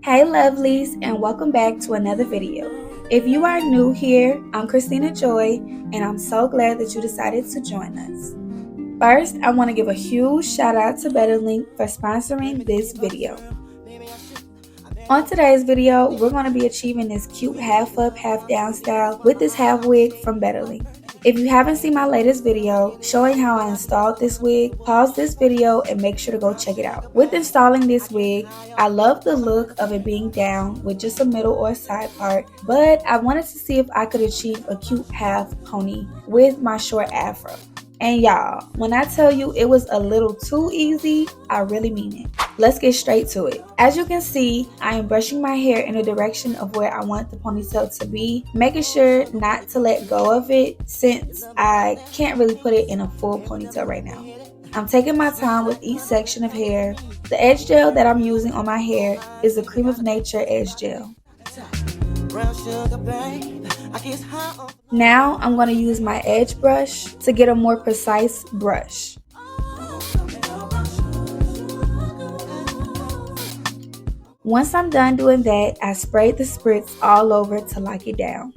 Hey lovelies, and welcome back to another video. If you are new here, I'm ChristinaJoy, and I'm so glad that you decided to join us. First, I want to give a huge shout out to BetterLength for sponsoring this video. On today's video, we're going to be achieving this cute half up, half down style with this half wig from BetterLength. If you haven't seen my latest video showing how I installed this wig, pause this video and make sure to go check it out. With installing this wig, I love the look of it being down with just a middle or side part, but I wanted to see if I could achieve a cute half pony with my short afro. And y'all, when I tell you it was a little too easy, I really mean it. Let's get straight to it. As you can see, I am brushing my hair in the direction of where I want the ponytail to be, making sure not to let go of it since I can't really put it in a full ponytail right now. I'm taking my time with each section of hair. The edge gel that I'm using on my hair is the Cream of Nature edge gel. Now I'm going to use my edge brush to get a more precise brush. Once I'm done doing that, I sprayed the spritz all over to lock it down.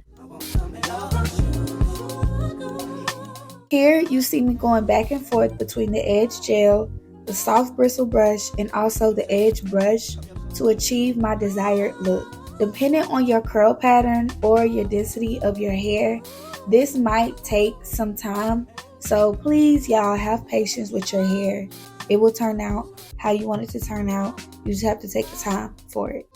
Here you see me going back and forth between the edge gel, the soft bristle brush, and also the edge brush to achieve my desired look. Depending on your curl pattern or your density of your hair, this might take some time. So please, y'all, have patience with your hair. It will turn out how you want it to turn out. You just have to take the time for it.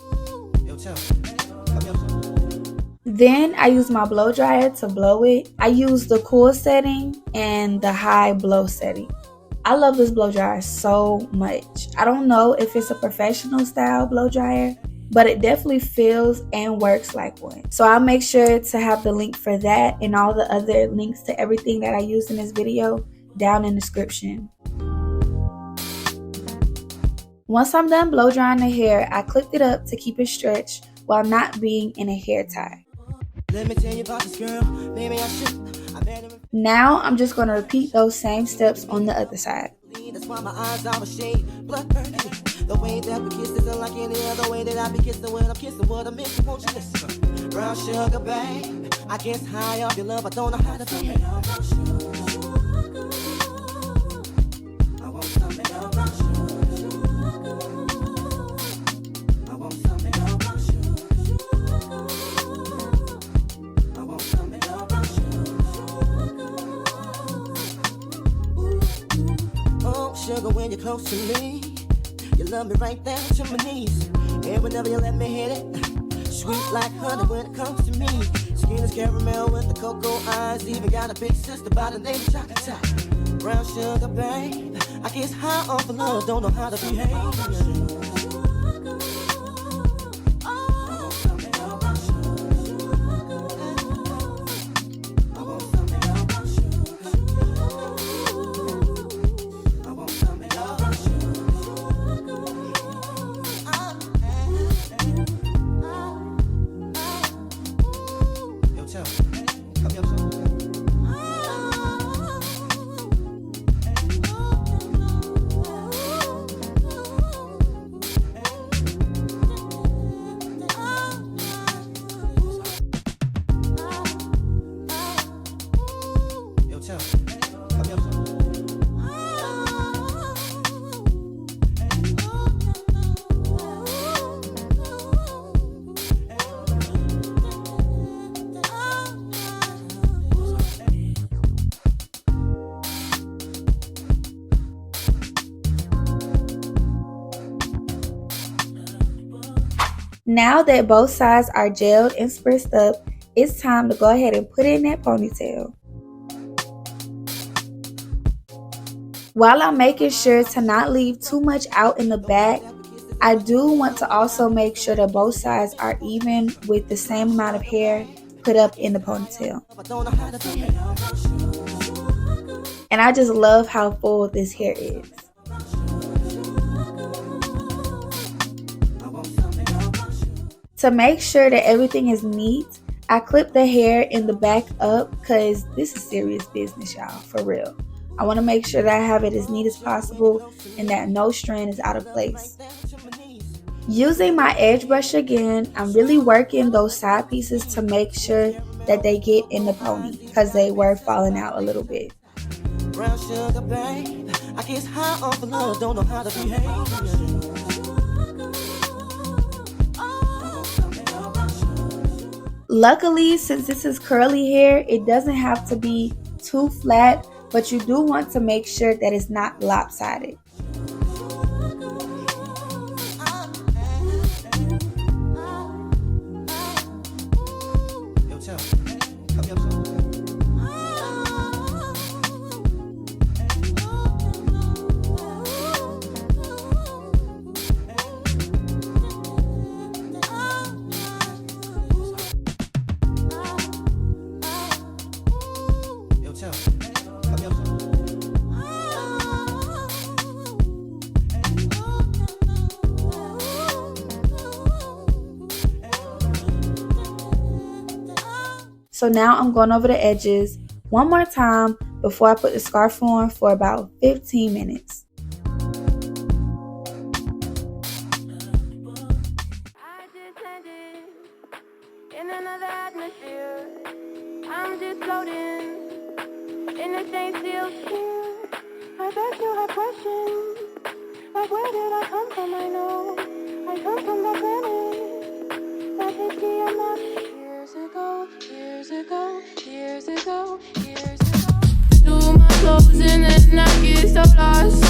Then I use my blow dryer to blow it. I use the cool setting and the high blow setting. I love this blow dryer so much. I don't know if it's a professional style blow dryer, but it definitely feels and works like one. So I'll make sure to have the link for that and all the other links to everything that I used in this video down in the description. Once I'm done blow drying the hair, I clipped it up to keep it stretched while not being in a hair tie. Now I'm just going to repeat those same steps on the other side. That's why my eyes are a shade blood burning. The way that we kiss isn't like any other way that I be kissing when I'm kissing what I miss. Won't you listen? Brown sugar, babe. I guess high off your love, I don't know how to feel. I want something about you. I want something about you. I want something about you. Oh, sugar, when you're close to me, you love me right down to my knees. And whenever you let me hit it, sweet like honey when it comes to me. Skin is caramel with the cocoa eyes. Even got a big sister by the name of Chocolate. Brown sugar, babe. I guess high off of love, don't know how to behave. Now that both sides are gelled and spritzed up, it's time to go ahead and put in that ponytail. While I'm making sure to not leave too much out in the back, I do want to also make sure that both sides are even with the same amount of hair put up in the ponytail. And I just love how full this hair is. To make sure that everything is neat, I clip the hair in the back up because this is serious business, y'all, for real. I want to make sure that I have it as neat as possible and that no strand is out of place. Using my edge brush again, I'm really working those side pieces to make sure that they get in the pony because they were falling out a little bit. Brown sugar, babe. I get high off of love, don't know how to behave. Luckily, since this is curly hair, it doesn't have to be too flat, but you do want to make sure that it's not lopsided. So now I'm going over the edges one more time before I put the scarf on for about 15 minutes. I just landed in another atmosphere. I'm just floating in the same still sphere. I bet you have questions, like where did I come from? I know I come from the planet that hit me a lot years ago, years ago, years ago, years ago. I do my clothes and then I get so lost.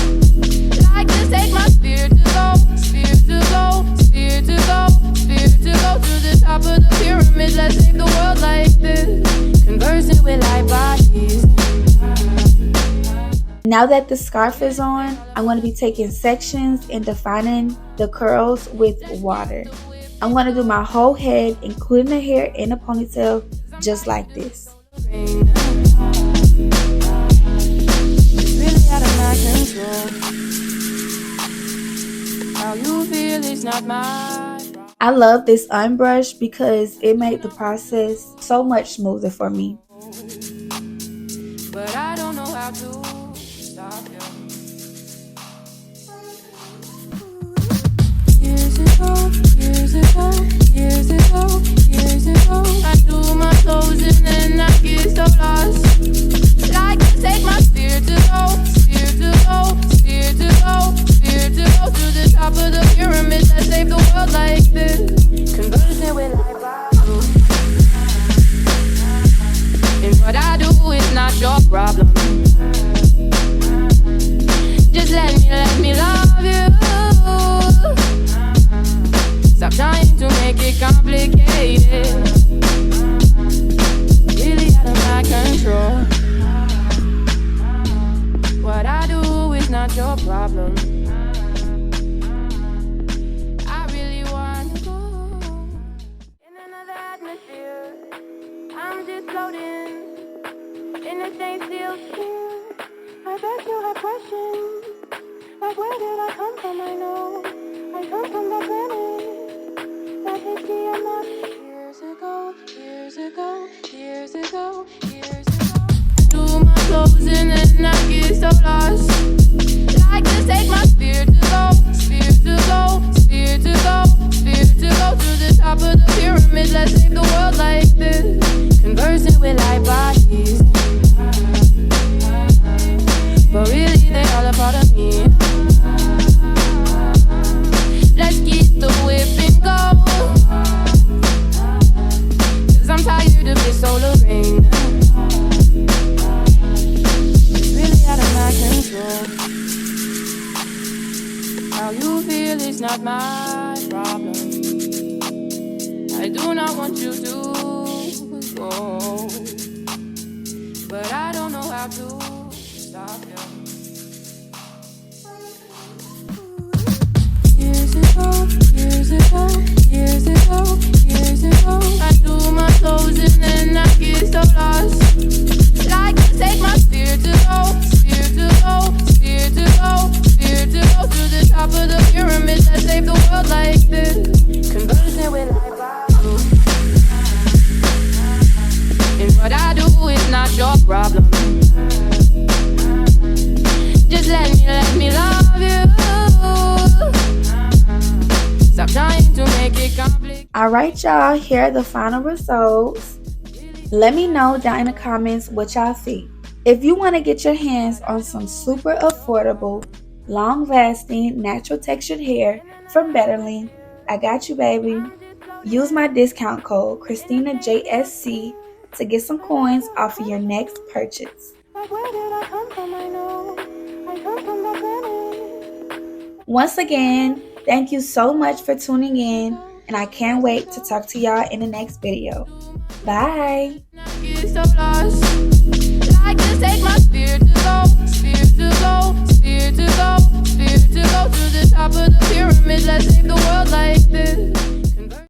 I just take my spirit to go, spirit to go, spirit to go, spirit to go to the top of the pyramid. Let's save the world like this, conversing with light bodies. Now that the scarf is on, I'm going to be taking sections and defining the curls with water. I'm going to do my whole head, including the hair in a ponytail, just like this. Really out of my control. How you feel is not my problem. I love this unbrush because it made the process so much smoother for me. But I don't know how to stop you. Years ago, years ago, years ago, years ago, I do my clothes and then I get so lost. Like to take my spirit to go, spirit to go, spirit to go, spirit to go to the top of the pyramid. Let's save the world like this, conversing with light bodies. And what I do is not your problem. Just let me love you. Stop trying to make it complicated. Really out of my control. What I do is not your problem. I really want to go in another atmosphere. I'm just floating in the same still sphere. I bet you have questions, like where did I come from? I know I come from the planet that hit me a lot years ago, years ago, years ago, years ago. I do my clothes and then I get so lost. Like to take my spirit to go, spirit to go, spirit to go, spirit to go to the top of the pyramid. Let's save the world like this, conversing with light bodies. But really they're all a part of me. Let's keep the whip and go, 'cause I'm tired of this solar rain. It's really out of my control. How you feel is not my problem. I do not want you to go, but I don't know how to stop you. Years ago, years ago, years ago, years ago, I do my clothes and then I get so lost. Like to take my spirit to go, spirit to go, spirit to go, spirit to go to the top of the pyramid. Let's save the world like this, conversing with light bodies. And what I do is not your problem. Alright y'all, here are the final results. Let me know down in the comments what y'all think. If you want to get your hands on some super affordable, long-lasting, natural textured hair from BetterLength, I got you, baby. Use my discount code ChristinaJSC to get some coins off of your next purchase. Once again, thank you so much for tuning in, and I can't wait to talk to y'all in the next video. Bye! So lost. Like to take my spirit to go, spirit to go, spirit to go, spirit to go to the top of the pyramid. Let's save the world like this.